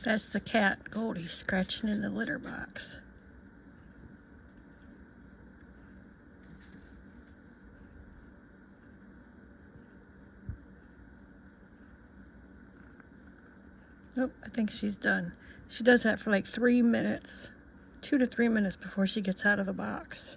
That's the cat, Goldie, scratching in the litter box. Nope, I think she's done. She does that for like 3 minutes, 2 to 3 minutes before she gets out of the box.